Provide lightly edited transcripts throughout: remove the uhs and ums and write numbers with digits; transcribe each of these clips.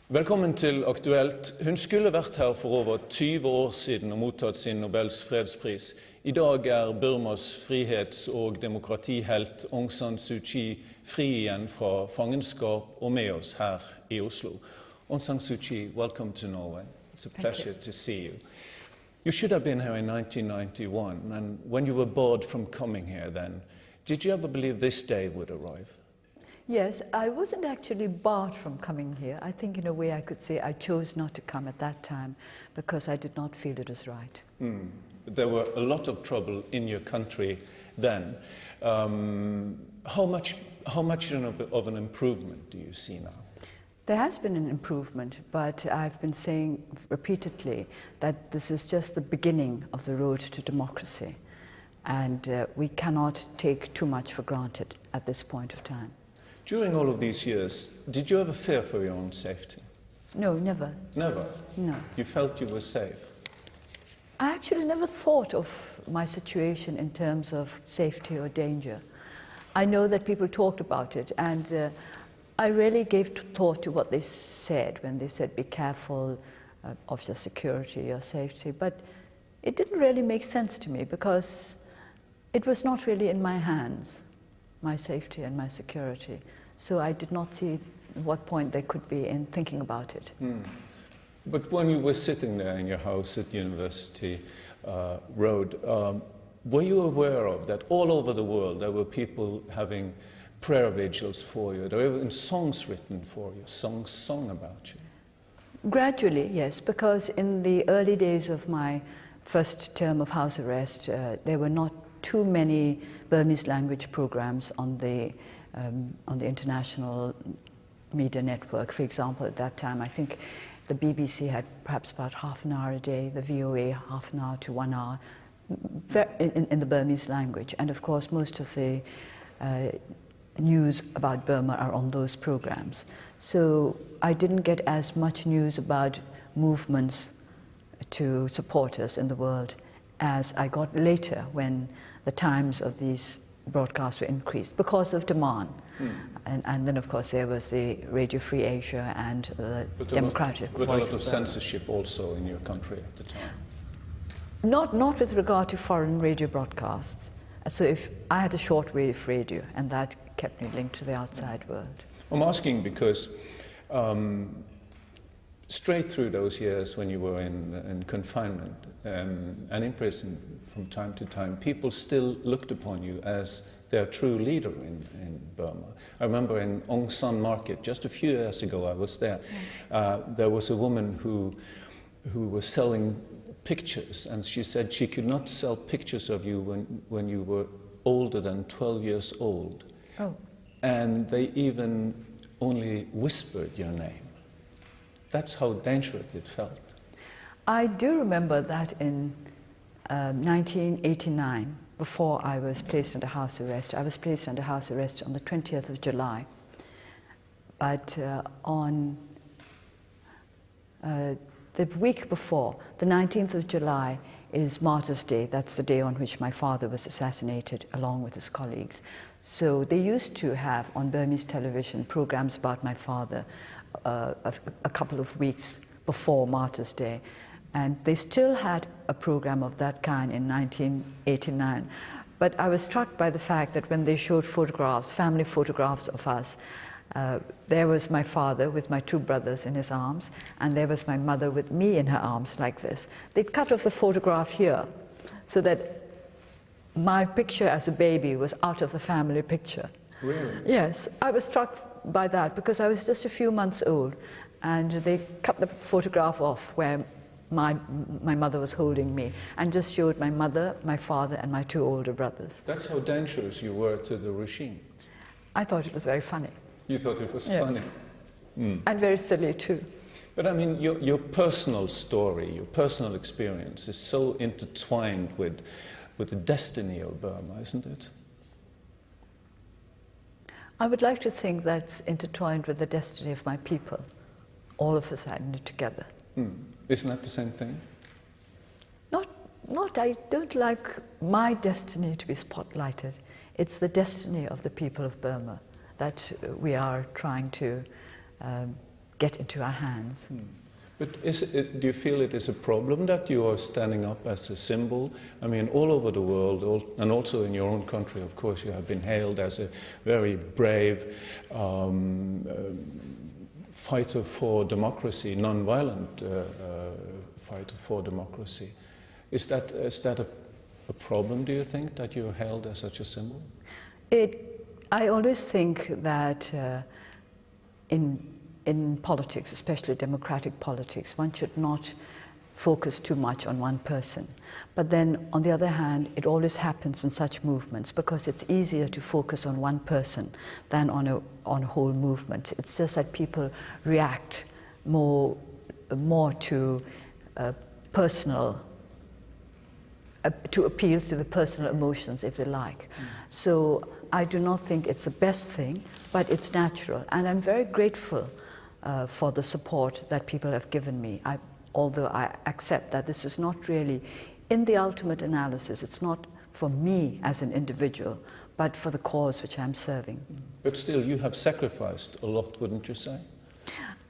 Velkommen til Aktuelt. Hun skulle vært her for over 20 år siden og mottatt sin Nobels fredspris. I dag er Burmas frihets- og demokratihelt Aung San Suu Kyi fri igjen fra fangenskap og med oss her i Oslo. Aung San Suu Kyi, welcome to Norway. It's a pleasure to see you. You should have been here in 1991, and when you were barred from coming here then, did you ever believe this day would arrive? Yes, I wasn't actually barred from coming here. I think in a way I could say I chose not to come at that time because I did not feel it was right. There were a lot of trouble in your country then. How much of an improvement do you see now? There has been an improvement, but I've been saying repeatedly that this is just the beginning of the road to democracy, and we cannot take too much for granted at this point of time. During all of these years, did you ever fear for your own safety? No, never. Never? No. You felt you were safe? I actually never thought of my situation in terms of safety or danger. I know that people talked about it, and I really gave thought to what they said when they said be careful of your security, your safety, but it didn't really make sense to me because it was not really in my hands, my safety and my security. So I did not see what point there could be in thinking about it. But when you were sitting there in your house at University Road, were you aware of that all over the world there were people having prayer vigils for you? There were even songs written for you, songs sung about you? Gradually, yes, because in the early days of my first term of house arrest, there were not too many Burmese language programs on the international media network. For example, at that time, I think the BBC had perhaps about half an hour a day, the VOA half an hour to 1 hour in the Burmese language. And of course, most of the news about Burma are on those programs. So I didn't get as much news about movements to support us in the world as I got later when the times of these broadcasts were increased because of demand. And then of course there was the Radio Free Asia and the Democratic Voice. But a lot of censorship also in your country at the time? Not with regard to foreign radio broadcasts. So if I had a shortwave radio, and that kept me linked to the outside world. I'm asking because straight through those years when you were in confinement and in prison from time to time, people still looked upon you as their true leader in Burma. I remember in Aung San Market, just a few years ago I was there, there was a woman who was selling pictures, and she said she could not sell pictures of you when you were older than 12 years old. Oh. And they even only whispered your name. That's how dangerous it felt. I do remember that in 1989, before I was placed under house arrest. I was placed under house arrest on the 20th of July. But on the week before, the 19th of July, is Martyrs' Day. That's the day on which my father was assassinated along with his colleagues. So they used to have on Burmese television programs about my father a couple of weeks before Martyrs' Day. And they still had a program of that kind in 1989. But I was struck by the fact that when they showed photographs, family photographs of us, there was my father with my two brothers in his arms, and there was my mother with me in her arms like this. They'd cut off the photograph here so that my picture as a baby was out of the family picture. Really? Yes, I was struck by that because I was just a few months old, and they cut the photograph off where my mother was holding me and just showed my mother, my father, and my two older brothers. That's how dangerous you were to the regime. I thought it was very funny. You thought it was Yes. funny? And very silly too. But I mean, your personal story, your personal experience is so intertwined with the destiny of Burma, isn't it? I would like to think that's intertwined with the destiny of my people, all of us added together. Isn't that the same thing? I don't like my destiny to be spotlighted. It's the destiny of the people of Burma that we are trying to get into our hands. But do you feel it is a problem that you are standing up as a symbol? I mean, all over the world, and also in your own country, of course, you have been hailed as a very brave fighter for democracy, non-violent fighter for democracy. Is that a problem, do you think, that you're hailed as such a symbol? I always think that in politics, especially democratic politics, one should not focus too much on one person. But then, on the other hand, it always happens in such movements because it's easier to focus on one person than on a whole movement. It's just that people react more to personal, to appeals to the personal emotions, if they like. So I do not think it's the best thing, but it's natural. And I'm very grateful for the support that people have given me. Although I accept that this is not really, in the ultimate analysis, it's not for me as an individual, but for the cause which I'm serving. But still, you have sacrificed a lot, wouldn't you say?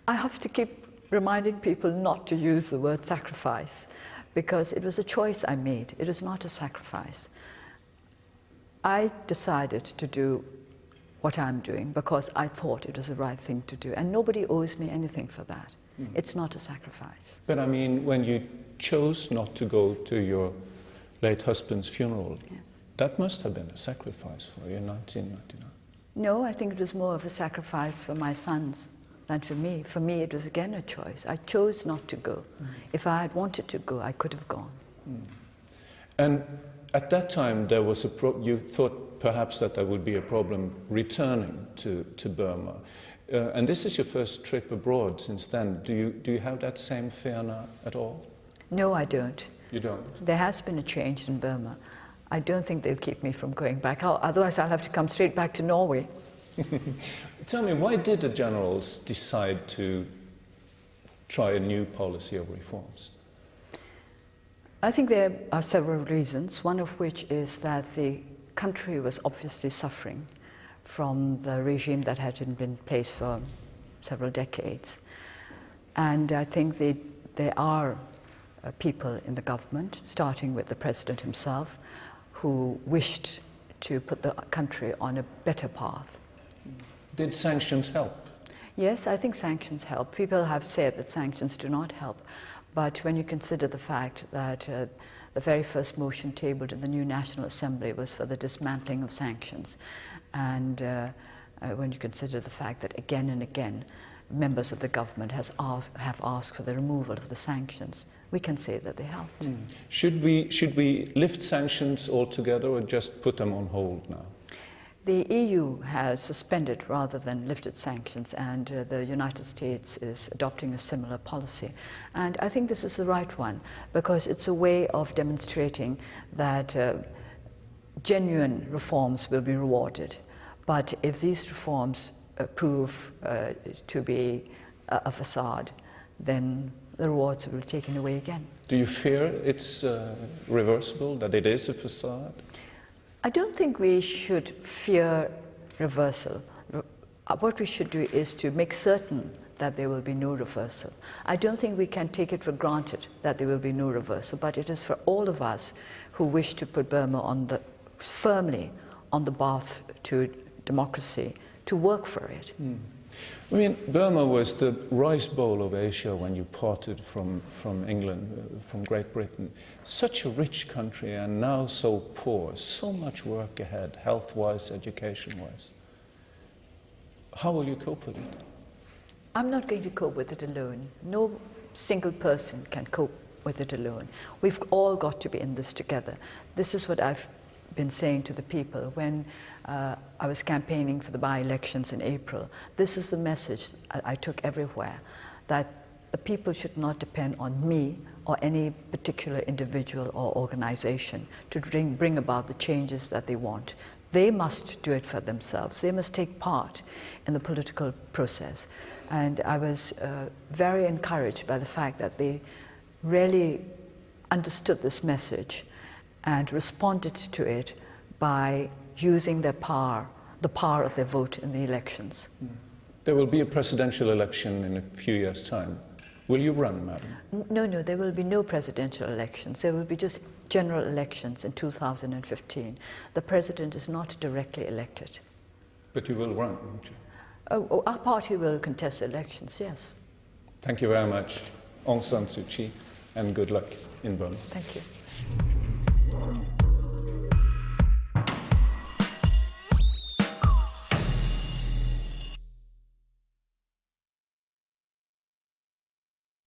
I have to keep reminding people not to use the word sacrifice, because it was a choice I made. It is not a sacrifice. I decided to do what I'm doing because I thought it was the right thing to do, and nobody owes me anything for that. It's not a sacrifice. But I mean, when you chose not to go to your late husband's funeral, Yes. that must have been a sacrifice for you in 1999. No, I think it was more of a sacrifice for my sons than for me. For me, it was again a choice. I chose not to go. If I had wanted to go, I could have gone. And at that time, there was you thought perhaps that there would be a problem returning to Burma. And this is your first trip abroad since then. Do you have that same fear now at all? No, I don't. You don't? There has been a change in Burma. I don't think they'll keep me from going back. Otherwise, I'll have to come straight back to Norway. Tell me, why did the generals decide to try a new policy of reforms? I think there are several reasons, one of which is that the country was obviously suffering from the regime that had been in place for several decades. And I think there are people in the government, starting with the president himself, who wished to put the country on a better path. Did sanctions help? Yes, I think sanctions help. People have said that sanctions do not help. But when you consider the fact that the very first motion tabled in the new National Assembly was for the dismantling of sanctions, and when you consider the fact that again and again members of the government have asked for the removal of the sanctions, we can say that they helped. Should we lift sanctions altogether or just put them on hold now? The EU has suspended rather than lifted sanctions, and the United States is adopting a similar policy. And I think this is the right one, because it's a way of demonstrating that genuine reforms will be rewarded. But if these reforms prove to be a facade, then the rewards will be taken away again. Do you fear it's reversible, that it is a facade? I don't think we should fear reversal. What we should do is to make certain that there will be no reversal. I don't think we can take it for granted that there will be no reversal, but it is for all of us who wish to put Burma firmly on the path to democracy to work for it. I mean, Burma was the rice bowl of Asia when you parted from England, from Great Britain. Such a rich country and now so poor, so much work ahead, health-wise, education-wise. How will you cope with it? I'm not going to cope with it alone. No single person can cope with it alone. We've all got to be in this together. This is what I've been saying to the people when I was campaigning for the by-elections in April. This is the message I took everywhere, that the people should not depend on me or any particular individual or organization to bring about the changes that they want. They must do it for themselves. They must take part in the political process. And I was very encouraged by the fact that they really understood this message and responded to it by using their power, the power of their vote in the elections. There will be a presidential election in a few years' time. Will you run, madam? No, there will be no presidential elections. There will be just general elections in 2015. The president is not directly elected. But you will run, won't you? Oh, our party will contest elections, yes. Thank you very much, Aung San Suu Kyi, and good luck in Burma. Thank you.